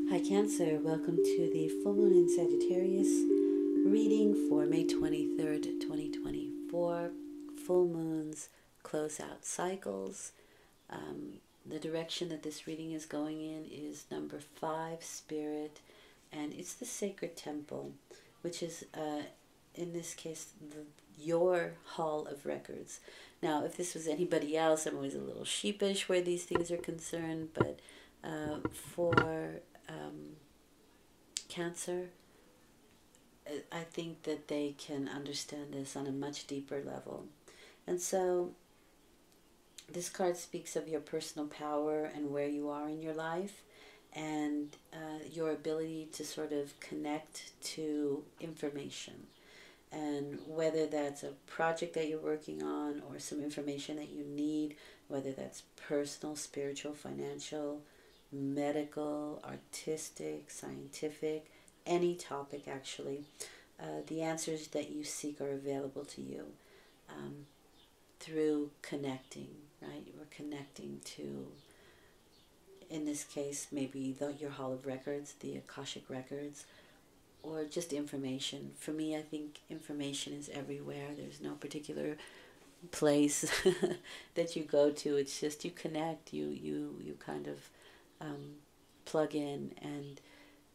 Hi Cancer, welcome to the full moon in Sagittarius reading for May 23rd, 2024. Full moons close out cycles. The direction that this reading is going in is number 5, Spirit, and it's the Sacred Temple, which is, in this case, your Hall of Records. Now, if this was anybody else, I'm always a little sheepish where these things are concerned, but for Cancer, I think that they can understand this on a much deeper level. And so this card speaks of your personal power and where you are in your life, and your ability to sort of connect to information. And whether that's a project that you're working on or some information that you need, whether that's personal, spiritual, financial, medical, artistic, scientific, any topic actually, the answers that you seek are available to you um, through connecting, right? We're connecting to, in this case, maybe your Hall of Records, the Akashic Records, or just information. For me, I think information is everywhere. There's no particular place that you go to. It's just you connect, you kind of plug in, and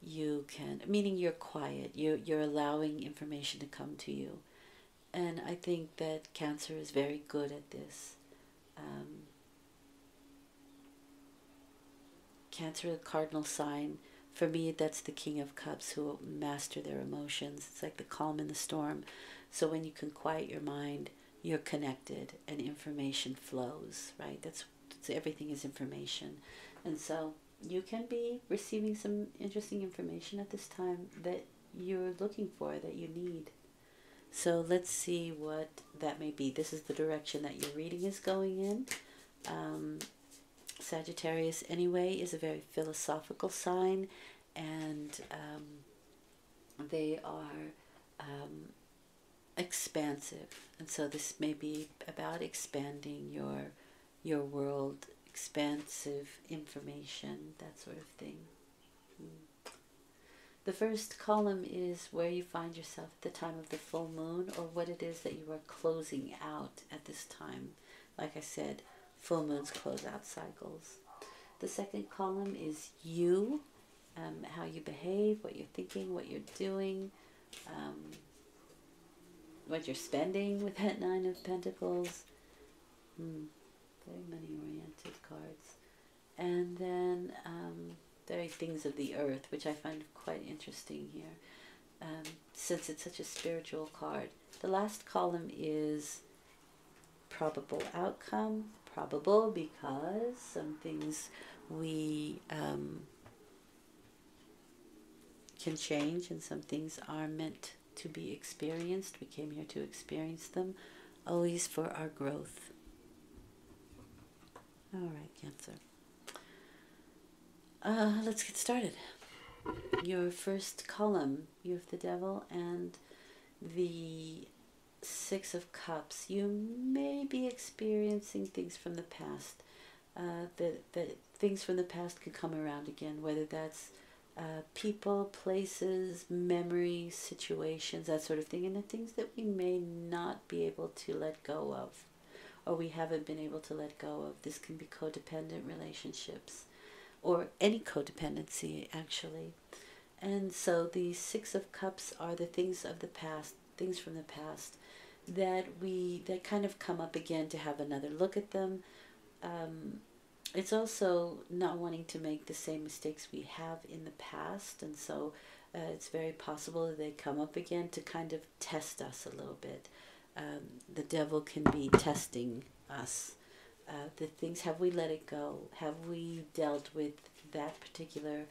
you can, meaning you're quiet, you're allowing information to come to you. And I think that Cancer is very good at this. um, Cancer, the cardinal sign, for me that's the King of Cups, who master their emotions. It's like the calm in the storm. So when you can quiet your mind, you're connected and information flows, right? That's everything is information. And so you can be receiving some interesting information at this time that you're looking for, that you need. So let's see what that may be. This is the direction that your reading is going in. Um, Sagittarius, anyway, is a very philosophical sign, and they are expansive. And so this may be about expanding your world, expansive information, that sort of thing. The first column is where you find yourself at the time of the full moon, or what it is that you are closing out at this time. Like I said, full moons close out cycles. The second column is you, how you behave, what you're thinking, what you're doing, um, what you're spending with that Nine of Pentacles. Very money-oriented cards. And then very things of the earth, which I find quite interesting here, since it's such a spiritual card. The last column is probable outcome. Probable because some things we can change, and some things are meant to be experienced. We came here to experience them, always for our growth. All right, Cancer. Let's get started. Your first column, you have the Devil and the Six of Cups. You may be experiencing things from the past. That things from the past could come around again, whether that's people, places, memories, situations, that sort of thing, and the things that we may not be able to let go of, or we haven't been able to let go of. This can be codependent relationships, or any codependency, actually. And so the Six of Cups are the things of the past, things from the past, that kind of come up again to have another look at them. It's also not wanting to make the same mistakes we have in the past, and so it's very possible that they come up again to kind of test us a little bit. The Devil can be testing us. The things, have we let it go? Have we dealt with that particular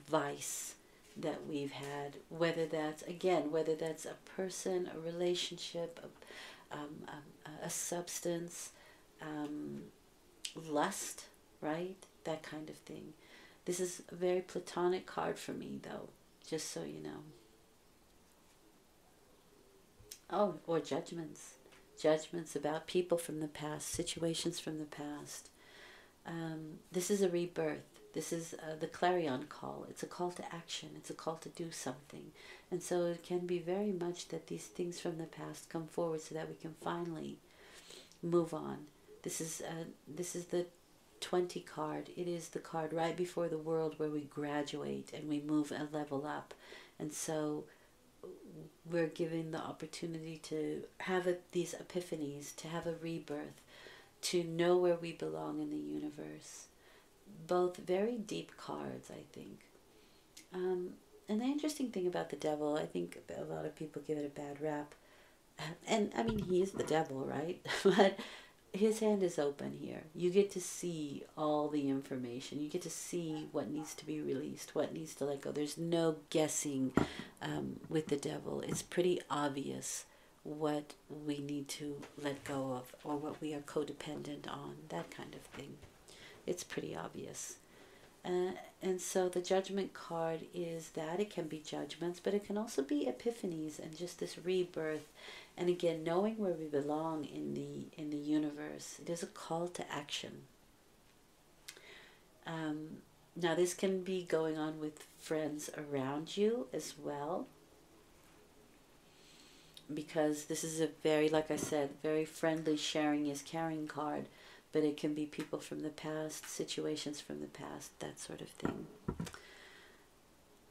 vice that we've had? Whether that's, again, whether that's a person, a relationship, a substance, lust, right? That kind of thing. This is a very platonic card for me, though, just so you know. Oh, or judgments. Judgments about people from the past, situations from the past. This is a rebirth. This is the clarion call. It's a call to action. It's a call to do something. And so it can be very much that these things from the past come forward so that we can finally move on. This is the 20 card. It is the card right before the world where we graduate and we move a level up. And so we're given the opportunity to have these epiphanies, to have a rebirth, to know where we belong in the universe. Both very deep cards, I think. And the interesting thing about the devil, I think a lot of people give it a bad rap. And I mean, he is the devil, right? But his hand is open here. You get to see all the information. You get to see what needs to be released, what needs to let go. There's no guessing with the devil. It's pretty obvious what we need to let go of or what we are codependent on, that kind of thing. It's pretty obvious. And so the judgment card is that it can be judgments, but it can also be epiphanies and just this rebirth. And again, knowing where we belong in the universe. It is a call to action. Now this can be going on with friends around you as well, because this is a very, like I said, very friendly sharing is caring card, but it can be people from the past, situations from the past, that sort of thing.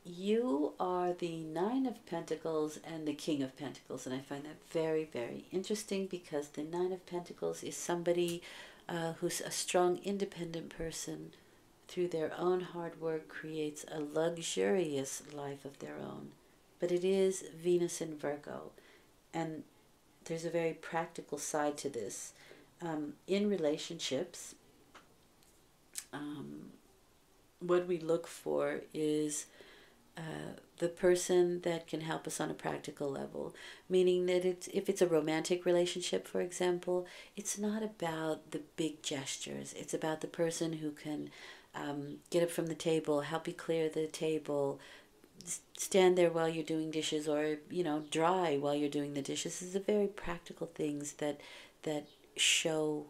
You are the Nine of Pentacles and the King of Pentacles, and I find that very, very interesting because the Nine of Pentacles is somebody who's a strong, independent person through their own hard work creates a luxurious life of their own. But it is Venus in Virgo, and there's a very practical side to this. In relationships, what we look for is the person that can help us on a practical level, meaning that if it's a romantic relationship, for example, it's not about the big gestures. It's about the person who can get up from the table, help you clear the table, stand there while you're doing dishes, or dry while you're doing the dishes. This is a very practical things that show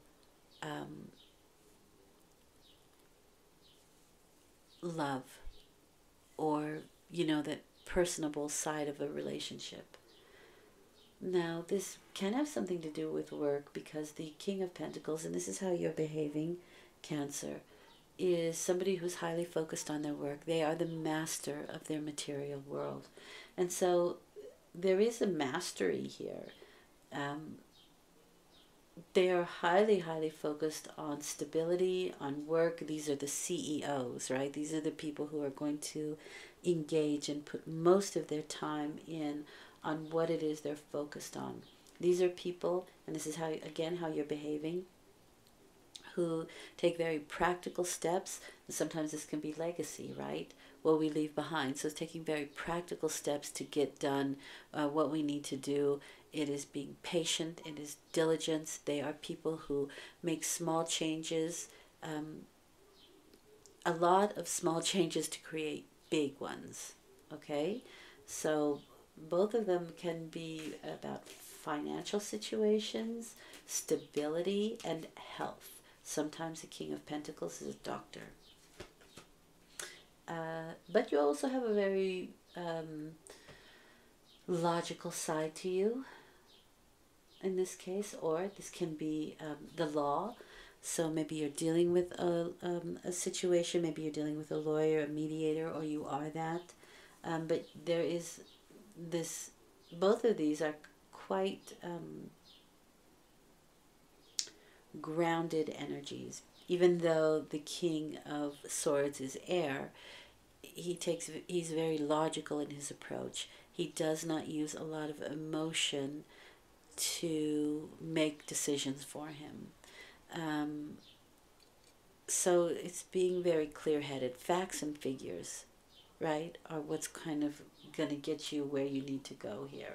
love, or that personable side of a relationship. Now this can have something to do with work, because the King of Pentacles, and this is how you're behaving, Cancer, is somebody who's highly focused on their work. They are the master of their material world, and so there is a mastery here. They are highly, highly focused on stability, on work. These are the CEOs, right? These are the people who are going to engage and put most of their time in on what it is they're focused on. These are people, and this is how, again, how you're behaving, who take very practical steps. And sometimes this can be legacy, right? What we leave behind. So it's taking very practical steps to get done what we need to do. It is being patient. It is diligence. They are people who make small changes, a lot of small changes to create big ones. Okay? So both of them can be about financial situations, stability, and health. Sometimes the King of Pentacles is a doctor. But you also have a very logical side to you in this case, or this can be the law. So maybe you're dealing with a situation, maybe you're dealing with a lawyer, a mediator, or you are that. But there is this, both of these are quite grounded energies. Even though the King of Swords is air, he's very logical in his approach. He does not use a lot of emotion to make decisions for him. So it's being very clear-headed. Facts and figures, right, are what's kind of going to get you where you need to go here.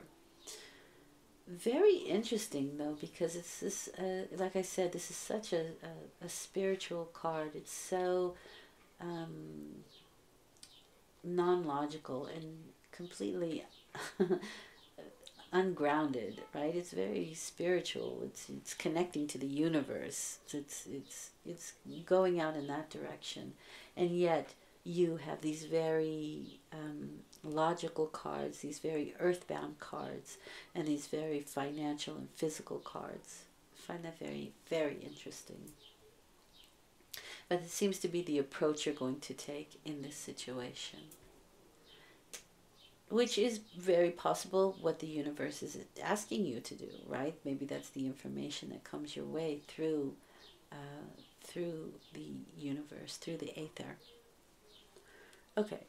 Very interesting, though, because it's this, like I said, this is such a spiritual card. It's so non-logical and completely ungrounded, right? It's very spiritual. It's connecting to the universe. It's going out in that direction, and yet you have these very logical cards, these very earthbound cards, and these very financial and physical cards. I find that very, very interesting. But it seems to be the approach you're going to take in this situation, which is very possible what the universe is asking you to do, right? Maybe that's the information that comes your way through the universe, through the aether. Okay,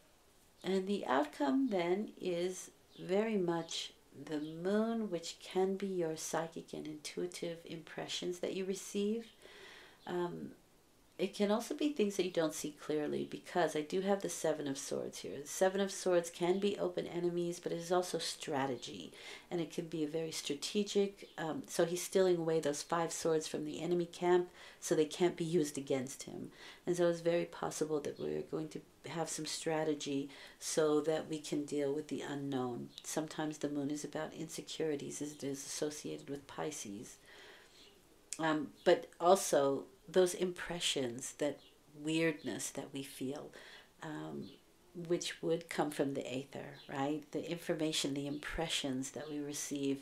and the outcome then is very much the moon, which can be your psychic and intuitive impressions that you receive. Um, It can also be things that you don't see clearly, because I do have the Seven of Swords here. The Seven of Swords can be open enemies, but it is also strategy, and it can be a very strategic. So he's stealing away those 5 swords from the enemy camp, so they can't be used against him. And so it's very possible that we're going to have some strategy so that we can deal with the unknown. Sometimes the moon is about insecurities, as it is associated with Pisces. But also those impressions, that weirdness that we feel, which would come from the aether, right? The information, the impressions that we receive.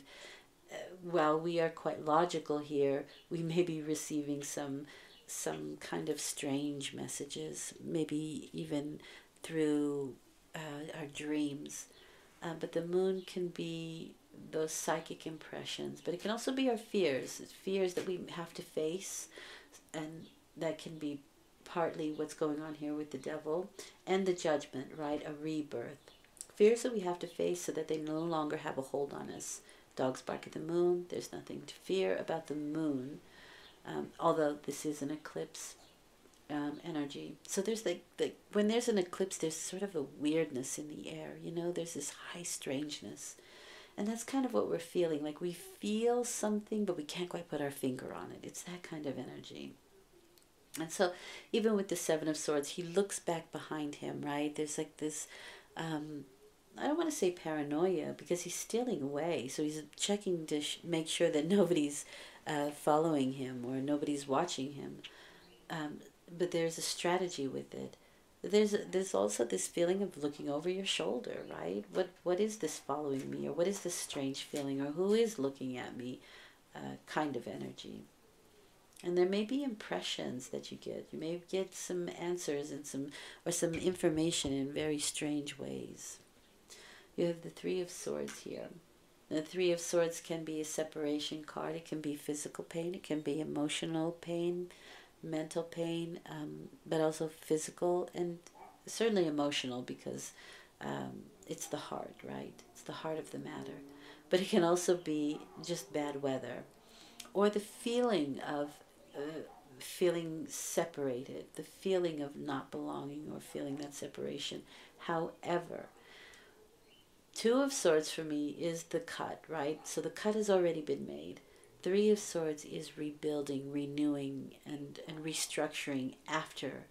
While we are quite logical here, we may be receiving some kind of strange messages, maybe even through our dreams. But the moon can be those psychic impressions, but it can also be our fears that we have to face, and that can be partly what's going on here with the devil, and the judgment, right? A rebirth. Fears that we have to face so that they no longer have a hold on us. Dogs bark at the moon. There's nothing to fear about the moon, although this is an eclipse energy. So there's like when there's an eclipse, there's sort of a weirdness in the air. There's this high strangeness. And that's kind of what we're feeling. Like we feel something, but we can't quite put our finger on it. It's that kind of energy. And so even with the Seven of Swords, he looks back behind him, right? There's like this, I don't want to say paranoia, because he's stealing away. So he's checking to make sure that nobody's following him or nobody's watching him. But there's a strategy with it. There's also this feeling of looking over your shoulder, right? What is this following me, or what is this strange feeling, or who is looking at me, kind of energy. And there may be impressions that you get. You may get some answers and some information in very strange ways. You have the Three of Swords here. The Three of Swords can be a separation card. It can be physical pain. It can be emotional pain, mental pain, but also physical and certainly emotional, because it's the heart, right? It's the heart of the matter. But it can also be just bad weather, or the feeling of feeling separated, the feeling of not belonging, or feeling that separation. However, Two of Swords for me is the cut, right? So the cut has already been made. Three of Swords is rebuilding, renewing, and restructuring after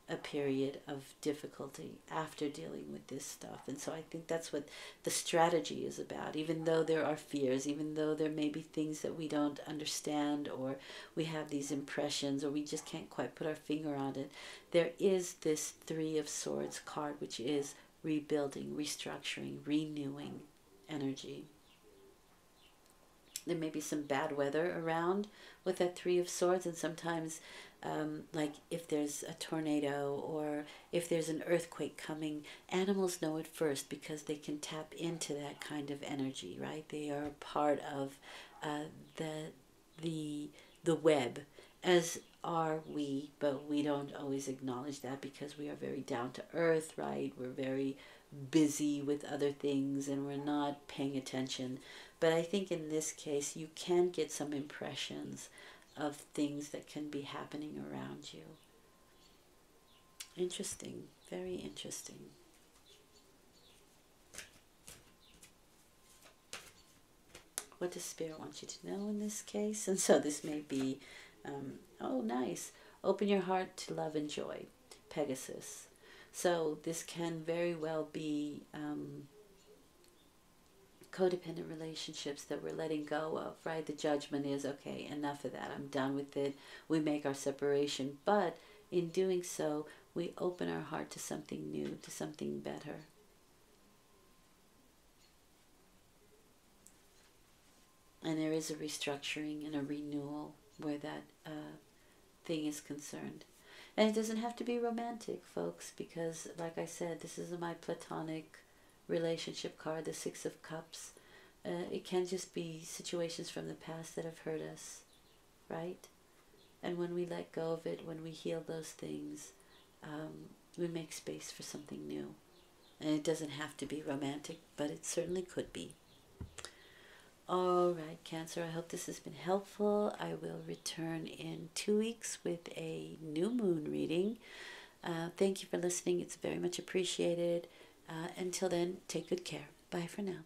a period of difficulty, after dealing with this stuff. And so I think that's what the strategy is about. Even though there are fears, even though there may be things that we don't understand, or we have these impressions, or we just can't quite put our finger on it, there is this Three of Swords card, which is rebuilding, restructuring, renewing energy. There may be some bad weather around with that Three of Swords, and sometimes like if there's a tornado or if there's an earthquake coming, animals know it first because they can tap into that kind of energy, right? They are part of the web, as are we, but we don't always acknowledge that because we are very down to earth, right? We're very busy with other things and we're not paying attention. But I think in this case you can get some impressions of things that can be happening around you. Interesting, very interesting. What does Spirit want you to know in this case? And so this may be, oh nice, open your heart to love and joy, Pegasus. So this can very well be codependent relationships that we're letting go of, right? The judgment is, okay, enough of that. I'm done with it. We make our separation. But in doing so, we open our heart to something new, to something better. And there is a restructuring and a renewal where that thing is concerned. And it doesn't have to be romantic, folks, because, like I said, this is my platonic relationship card, the Six of Cups. It can just be situations from the past that have hurt us, right? And when we let go of it, when we heal those things, we make space for something new. And it doesn't have to be romantic, but it certainly could be. All right, Cancer, I hope this has been helpful. I will return in 2 weeks with a new moon reading. Thank you for listening. It's very much appreciated. Until then, take good care. Bye for now.